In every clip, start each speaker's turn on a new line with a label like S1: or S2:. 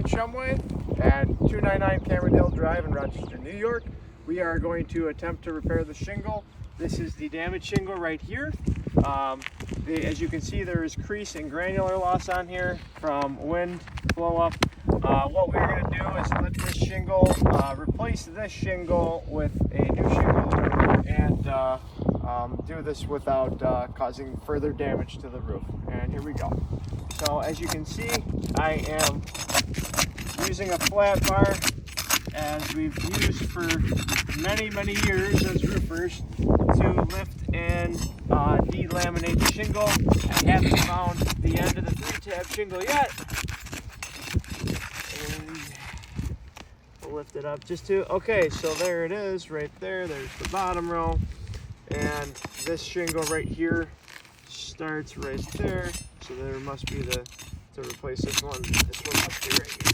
S1: Shumway at 299 Cameron Hill Drive in Rochester, New York. We are going to attempt to repair the shingle. This is the damaged shingle right here. As you can see, there is crease and granular loss on here from wind blow up. What we're going to do is let this shingle, replace this shingle with a new shingle, and do this without causing further damage to the roof. And here we go. So as you can see, I am using a flat bar, as we've used for many years as roofers, to lift and delaminate the shingle. I haven't found the end of the 3-tab shingle yet. And we'll lift it up just to, okay, so there it is right there. There's the bottom row. And this shingle right here starts right there. So there must be to replace this one must be right here.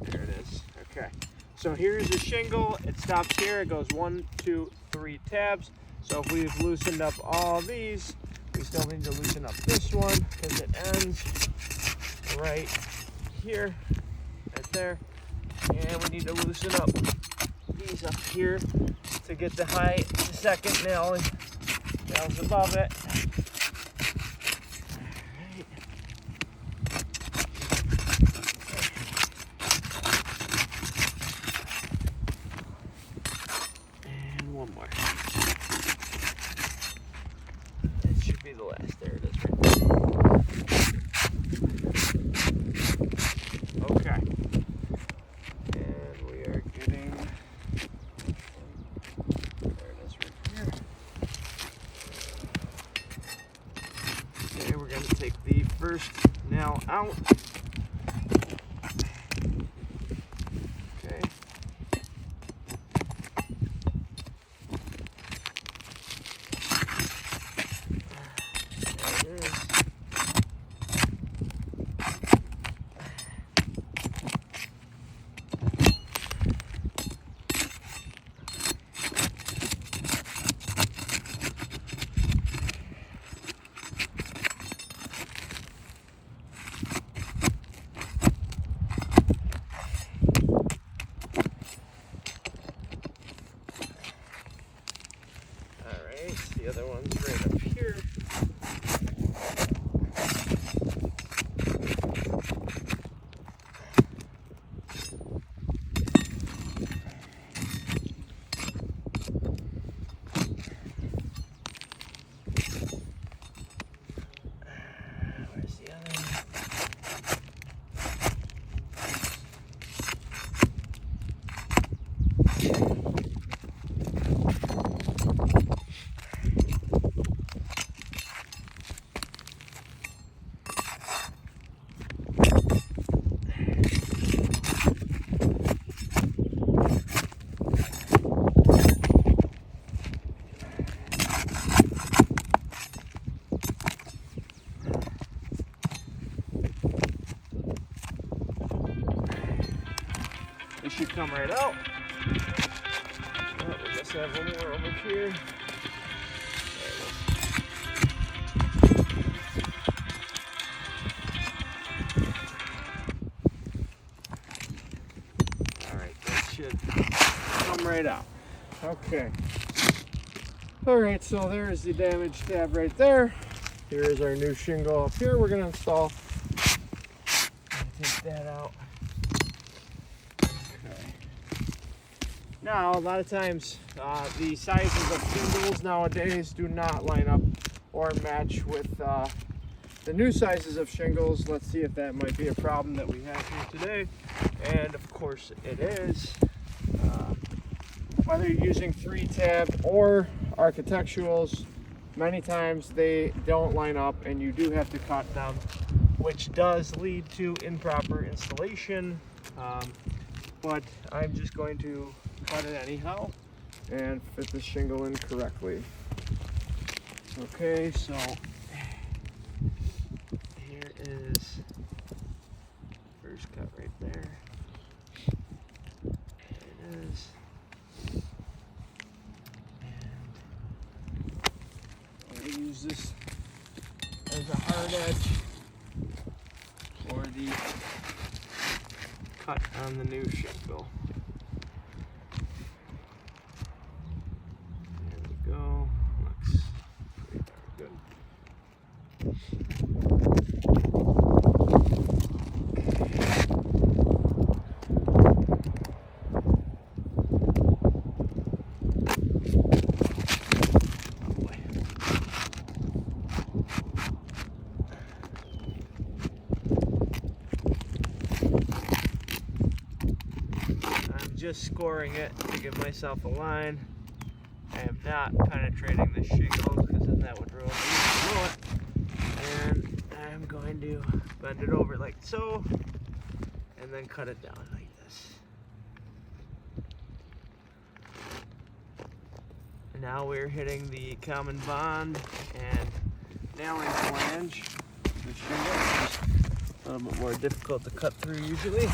S1: There it is. Okay. So here's the shingle. It stops here. It goes 1, 2, 3 tabs. So if we've loosened up all these, we still need to loosen up this one because it ends right here, right there. And we need to loosen up these up here to get the second nail, nails above it. And one more. Be the last. There it is right there. Okay. And we are getting, there it is right here. Okay, we're going to take the first nail out. Okay. The other one's right up here. Where's the other one? It should come right out. Oh, we just have one more over here. Alright, that should come right out. Okay. Alright, so there's the damaged tab right there. Here is our new shingle up here we're going to install. Take that out. Now, a lot of times, the sizes of shingles nowadays do not line up or match with the new sizes of shingles. Let's see if that might be a problem that we have here today. And of course it is. Whether you're using 3-tab or architecturals, many times they don't line up and you do have to cut them, which does lead to improper installation. But I'm just going to cut it anyhow and fit the shingle in correctly. Okay, so here is first cut right there. There it is. And I'm going to use this as a hard edge for the cut on the new shingle. There we go. Looks pretty darn good. Just scoring it to give myself a line. I am not penetrating the shingle because then that would ruin it. And I'm going to bend it over like so and then cut it down like this. And now we're hitting the common bond and nailing flange. The shingle is a little bit more difficult to cut through usually.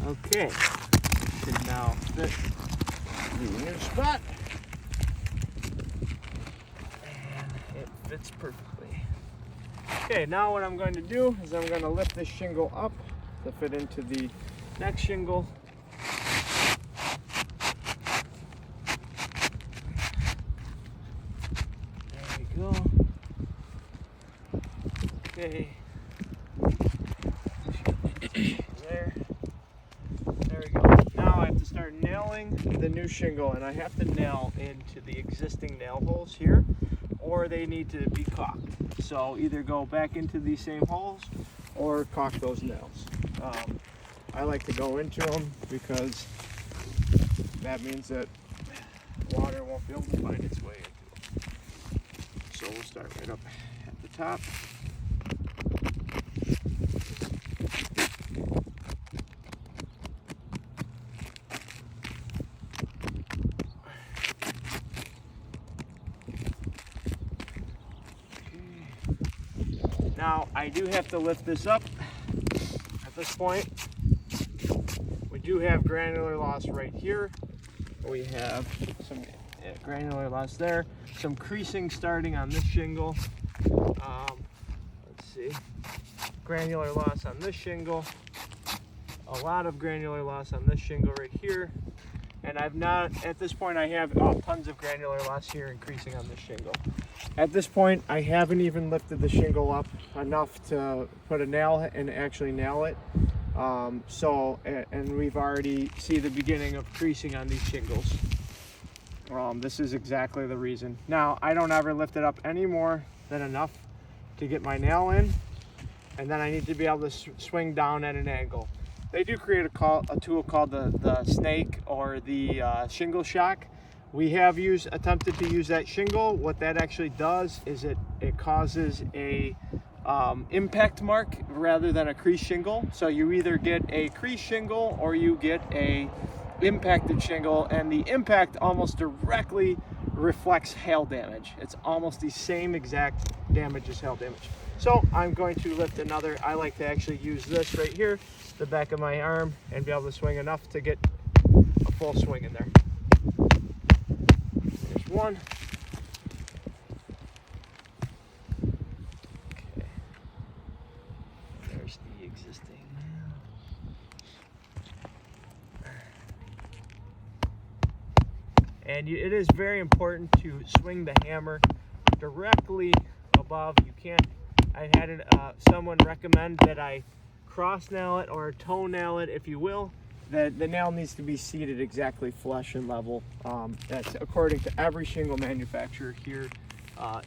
S1: Okay, should now fit the new spot, and it fits perfectly. Okay, now what I'm going to do is I'm going to lift this shingle up to fit into the next shingle. There we go. Okay. There. There we go. Now I have to start nailing the new shingle, and I have to nail into the existing nail holes here, or they need to be caulked. So either go back into these same holes or caulk those nails. I like to go into them because that means that water won't be able to find its way into them. So we'll start right up at the top. Now, I do have to lift this up at this point. We do have granular loss right here. We have some granular loss there. Some creasing starting on this shingle. Let's see. Granular loss on this shingle. A lot of granular loss on this shingle right here. And I've not, at this point, I have tons of granular loss here and creasing on this shingle. At this point, I haven't even lifted the shingle up enough to put a nail and actually nail it. And we've already see the beginning of creasing on these shingles. This is exactly the reason. Now, I don't ever lift it up any more than enough to get my nail in, and then I need to be able to swing down at an angle. They do create a tool called the snake or the shingle shock. We have attempted to use that shingle. What that actually does is it causes a impact mark rather than a crease shingle. So you either get a crease shingle or you get a impacted shingle, and the impact almost directly reflects hail damage. It's almost the same exact damage as hail damage. So I'm going to lift another. I like to actually use this right here, the back of my arm, and be able to swing enough to get a full swing in there. There's one. Okay. There's the existing. And it is very important to swing the hammer directly above. You can't. I had someone recommend that I cross nail it or toe nail it, if you will. The nail needs to be seated exactly flush and level. That's according to every shingle manufacturer here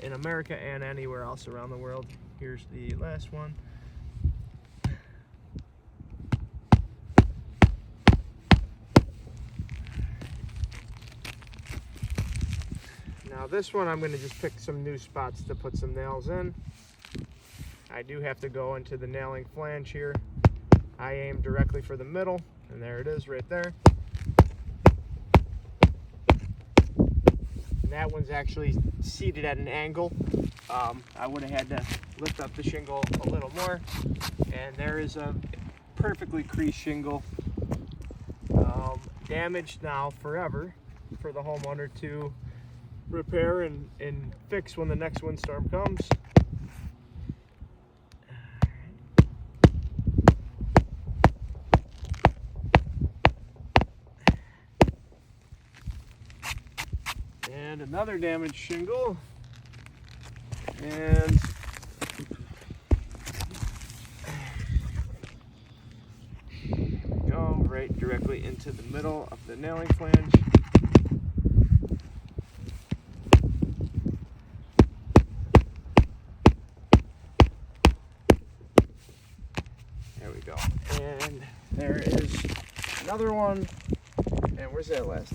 S1: in America and anywhere else around the world. Here's the last one. Now this one I'm going to just pick some new spots to put some nails in. I do have to go into the nailing flange here. I aim directly for the middle, and there it is right there. And that one's actually seated at an angle. I would have had to lift up the shingle a little more. And there is a perfectly creased shingle. Damaged now forever for the homeowner to repair and fix when the next windstorm comes. And another damaged shingle, and go right directly into the middle of the nailing flange. There we go. And there is another one. And where's that last?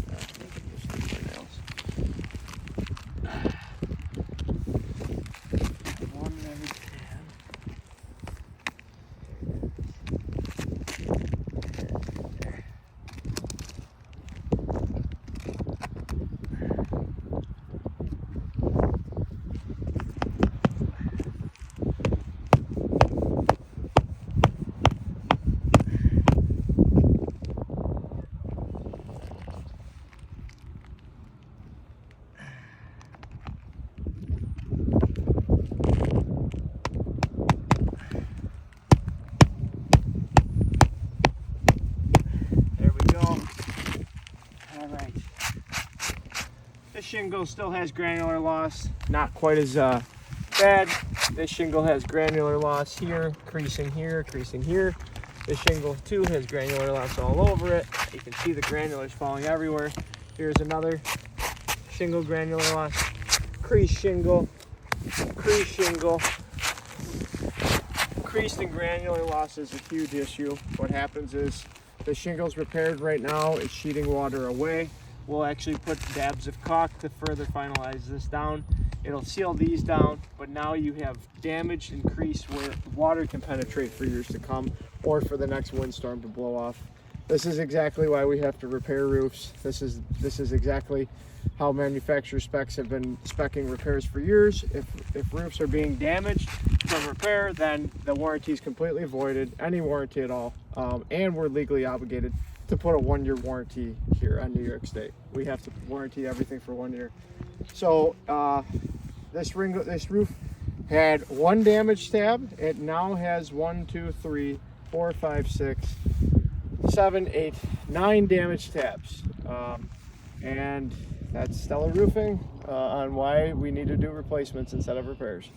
S1: This shingle still has granular loss, not quite as bad. This shingle has granular loss here, creasing here, creasing here. This shingle too has granular loss all over it. You can see the granulars falling everywhere. Here's another shingle granular loss, creased shingle, creased shingle. Creased and granular loss is a huge issue. What happens is the shingle's repaired right now, it's sheeting water away. We'll actually put dabs of caulk to further finalize this down. It'll seal these down, but now you have damaged and crease where water can penetrate for years to come, or for the next windstorm to blow off. This is exactly why we have to repair roofs. This is exactly how manufacturer specs have been speccing repairs for years. If roofs are being damaged from repair, then the warranty is completely voided, any warranty at all, and we're legally obligated to put a 1-year warranty here on New York State. We have to warranty everything for 1 year. So this roof had one damaged tab. It now has 1, 2, 3, 4, 5, 6, 7, 8, 9 damaged tabs. And that's stellar roofing on why we need to do replacements instead of repairs.